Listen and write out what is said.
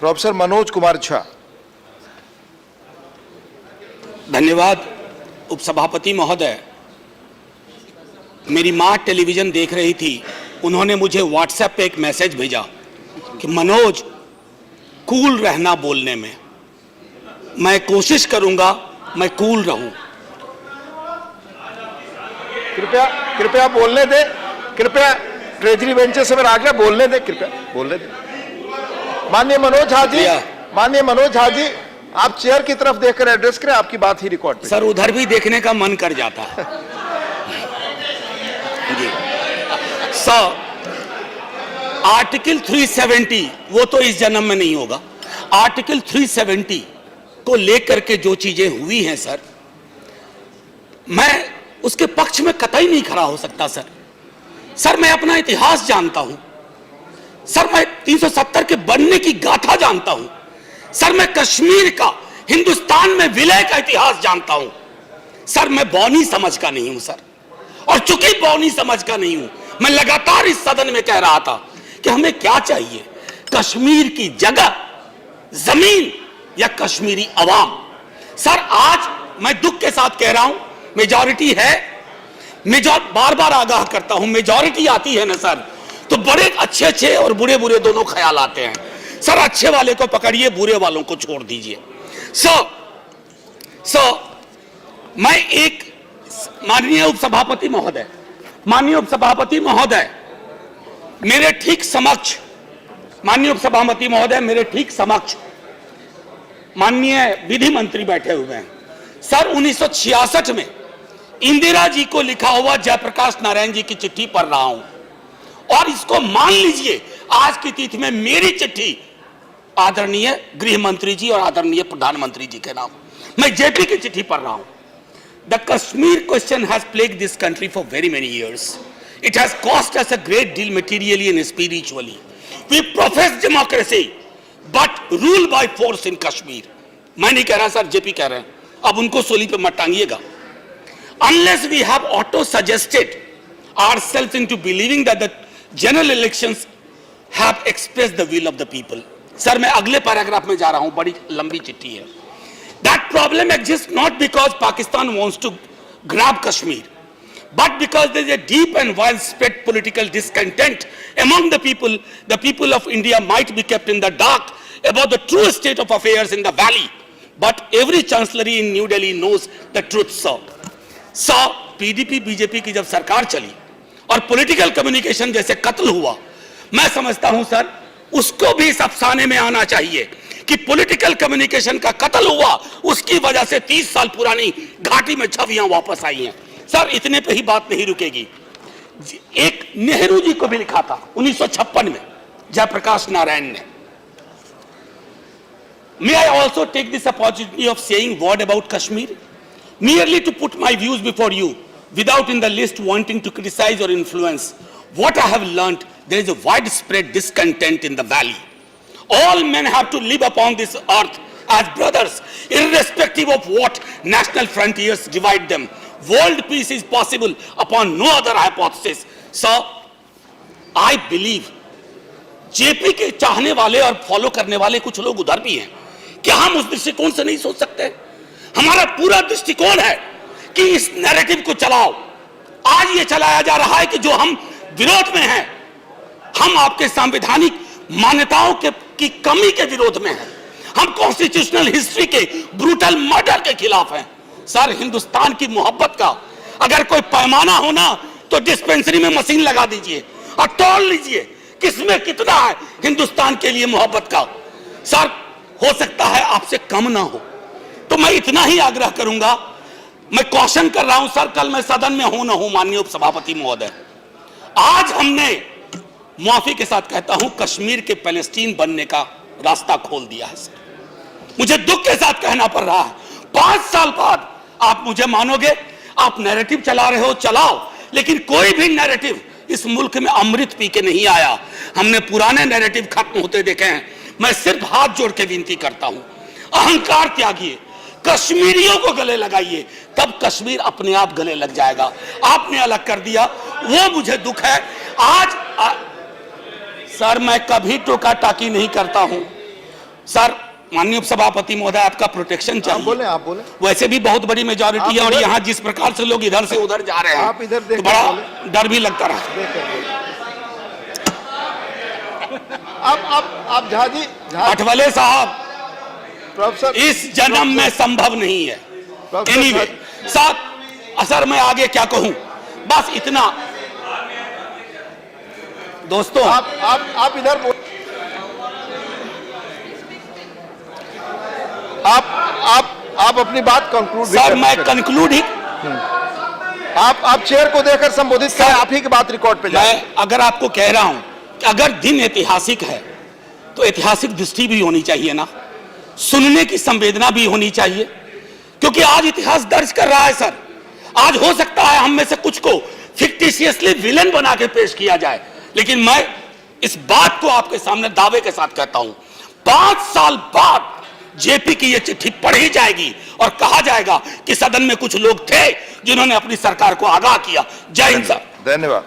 Professor Manoj Kumar Jha. धन्यवाद उपसभापति महोदय। मेरी माँ टेलीविजन देख रही थी, उन्होंने मुझे व्हाट्सएप पे एक मैसेज भेजा कि मनोज कूल रहना बोलने में। मैं कोशिश करूंगा मैं कूल रहूं। कृपया कृपया बोलने दे, कृपया ट्रेजरी बेंचेस से मेरा आग्रह, बोलने दे, कृपया बोलने दे। माननीय मनोज झा जी, माननीय मनोज झा जी, आप चेयर की तरफ देखकर एड्रेस करें, आपकी बात ही रिकॉर्ड पे। सर उधर भी देखने का मन कर जाता है जी। सर आर्टिकल 370 वो तो इस जन्म में नहीं होगा। आर्टिकल 370 को लेकर के जो चीजें हुई हैं सर, मैं उसके पक्ष में कतई नहीं खड़ा हो सकता सर। सर मैं अपना इतिहास जानता हूं सर, मैं 370 के बनने की गाथा जानता हूं सर, मैं कश्मीर का हिंदुस्तान में विलय का इतिहास जानता हूं सर। मैं बौनी समझ का नहीं हूं सर, और चूंकि बौनी समझ का नहीं हूं, मैं लगातार इस सदन में कह रहा था कि हमें क्या चाहिए, कश्मीर की जगह, जमीन या कश्मीरी अवाम। सर आज मैं दुख के साथ कह रहा हूं, मेजॉरिटी है, बार बार आगाह करता हूं, मेजॉरिटी आती है ना सर, तो बड़े अच्छे अच्छे और बुरे बुरे दोनों ख्याल आते हैं सर। अच्छे वाले को पकड़िए, बुरे वालों को छोड़ दीजिए। मैं एक माननीय उपसभापति महोदय मेरे ठीक समक्ष, माननीय उपसभापति महोदय मेरे ठीक समक्ष माननीय विधि मंत्री बैठे हुए हैं सर। 1966 में इंदिरा जी को लिखा हुआ जयप्रकाश नारायण जी की चिट्ठी पढ़ रहा हूं, और इसको मान लीजिए आज की तिथि में मेरी चिट्ठी आदरणीय गृह मंत्री जी और आदरणीय प्रधानमंत्री जी के नाम, मैं जेपी की चिट्ठी पढ़ रहा हूं। The Kashmir question has plagued this country for very many years. It has cost us a great deal materially and spiritually. We profess democracy, but rule by force in Kashmir. मैं नहीं कह रहा सर, जेपी कह रहे हैं, अब उनको सोली पे मत टांगिएगा। Unless we have auto-suggested ourselves into believing that the general elections have expressed the will of the people. Sir मैं अगले पैराग्राफ में जा रहा हूं, बड़ी लंबी चिट्ठी है। That problem exists not because Pakistan wants to grab Kashmir, but because there is a deep and widespread political discontent among the people. The people of India might be kept in the dark about the true state of affairs in the valley, but every chancellery in New Delhi knows the truth, sir. So, PDP BJP की जब सरकार चली और political communication जैसे कत्ल हुआ, मैं समझता हूं सर उसको भी इस अफसाने में आना चाहिए कि पॉलिटिकल कम्युनिकेशन का कत्ल हुआ, उसकी वजह से 30 साल पुरानी घाटी में छवियां वापस आई हैं। सर इतने पे ही बात नहीं रुकेगी। एक नेहरू जी को भी लिखा था 1956 में जयप्रकाश नारायण ने। May I also take this opportunity of saying word about Kashmir, merely to put my views before you, without in the least wanting to criticize or influence. What I have learnt, there is a widespread discontent in the valley. All men have to live upon this earth as brothers, irrespective of what national frontiers divide them. World peace is possible upon no other hypothesis. Sir, I believe JP के चाहने वाले और follow करने वाले कुछ लोग उधर भी हैं। क्या हम उस दृष्टिकोण से नहीं सोच सकते? हमारा पूरा दृष्टिकोण है कि इस नैरेटिव को चलाओ। आज ये चलाया जा रहा है कि जो हम विरोध में हैं, हम आपके संवैधानिक मान्यताओं की कमी के विरोध में हैं, हम कॉन्स्टिट्यूशनल हिस्ट्री के ब्रूटल मर्डर के खिलाफ हैं। सर हिंदुस्तान की मोहब्बत का अगर कोई पैमाना हो ना, तो डिस्पेंसरी में मशीन लगा दीजिए और तोड़ लीजिए किसमें कितना है हिंदुस्तान के लिए मोहब्बत का। सर हो सकता है आपसे कम ना हो, तो मैं इतना ही आग्रह करूंगा। मैं क्वेश्चन कर रहा हूं सर, कल मैं सदन में हूं ना हूं माननीय उपसभापति महोदय, आज हमने मुआफी के साथ कहता हूं कश्मीर के पैलेस्टीन बनने का रास्ता खोल दिया है। सर मुझे दुख के साथ कहना पड़ रहा है, 5 साल बाद आप मुझे मानोगे, आप नैरेटिव चला रहे हो, चलाओ, लेकिन कोई भी नैरेटिव इस मुल्क में अमृत पी के नहीं आया। हमने पुराने नैरेटिव खत्म होते देखे हैं। मैं सिर्फ हाथ जोड़ के विनती करता हूं, अहंकार त्यागिए, कश्मीरियों को गले लगाइए, तब कश्मीर अपने आप गले लग जाएगा। आपने अलग कर दिया, वो मुझे दुख है। आज सर मैं कभी टोका टाकी नहीं करता हूं, सर, माननीय उपसभापति महोदय, आपका प्रोटेक्शन आप चाहिए। बोले, आप बोले। वैसे भी बहुत बड़ी मेजॉरिटी आप है और इधर- यहाँ जिस प्रकार से लोग इधर से उधर जा रहे हैं, आप इधर देख तो के बड़ा बोले। डर भी लगता रहा। आप झा जी, अठवले साहब, प्रोफेसर इस जन्म में संभव नहीं है। प्रोफेसर एनीवे, साहब, सर मैं आगे क्या कहूं, बस इतना। दोस्तों, आप इधर बोल, आप अपनी बात कंक्लूड सर मैं कंक्लूड ही, आप चेयर को देकर संबोधित करें, आप ही की बात रिकॉर्ड पे जाए। मैं अगर आपको कह रहा हूं कि अगर दिन ऐतिहासिक है तो ऐतिहासिक दृष्टि भी होनी चाहिए ना, सुनने की संवेदना भी होनी चाहिए, क्योंकि आज इतिहास दर्ज कर रहा है सर। आज हो सकता है हम में से कुछ को फिक्टिशियसली विलेन बना के पेश किया जाए, लेकिन मैं इस बात को आपके सामने दावे के साथ कहता हूं, 5 साल बाद जेपी की यह चिट्ठी पढ़ी जाएगी और कहा जाएगा कि सदन में कुछ लोग थे जिन्होंने अपनी सरकार को आगाह किया। जय हिंद सर। धन्यवाद।